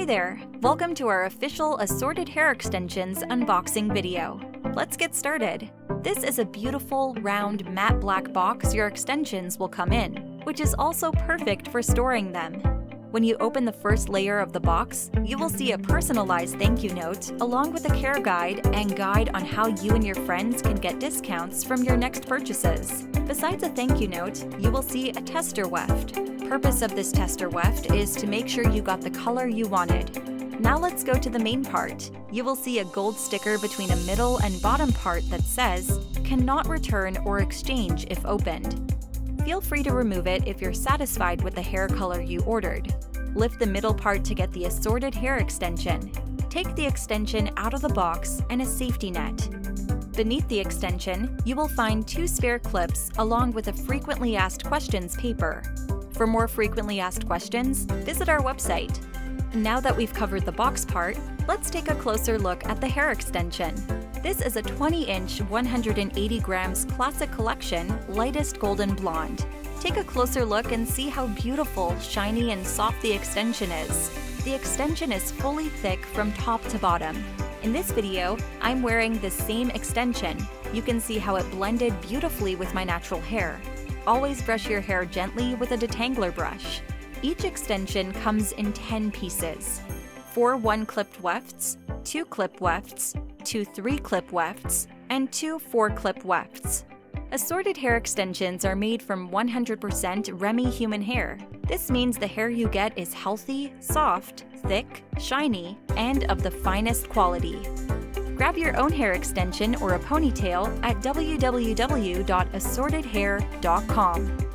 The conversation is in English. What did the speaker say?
Hi there! Welcome to our official Assorted Hair Extensions unboxing video. Let's get started. This is a beautiful, round, matte black box your extensions will come in, which is also perfect for storing them. When you open the first layer of the box, you will see a personalized thank you note along with a care guide and guide on how you and your friends can get discounts from your next purchases. Besides a thank you note, you will see a tester weft. Purpose of this tester weft is to make sure you got the color you wanted. Now let's go to the main part. You will see a gold sticker between a middle and bottom part that says, "Cannot return or exchange if opened." Feel free to remove it if you're satisfied with the hair color you ordered. Lift the middle part to get the Assorted Hair extension. Take the extension out of the box and a safety net. Beneath the extension, you will find 2 spare clips along with a frequently asked questions paper. For more frequently asked questions, visit our website. Now that we've covered the box part, let's take a closer look at the hair extension. This is a 20-inch, 180 grams Classic Collection Lightest Golden Blonde. Take a closer look and see how beautiful, shiny, and soft the extension is. The extension is fully thick from top to bottom. In this video, I'm wearing the same extension. You can see how it blended beautifully with my natural hair. Always brush your hair gently with a detangler brush. Each extension comes in 10 pieces. 4 1-clipped wefts, 2 clip wefts, 2 3-clip wefts, and 2 4-clip wefts. Assorted hair extensions are made from 100% Remy human hair. This means the hair you get is healthy, soft, thick, shiny, and of the finest quality. Grab your own hair extension or a ponytail at www.assortedhair.com.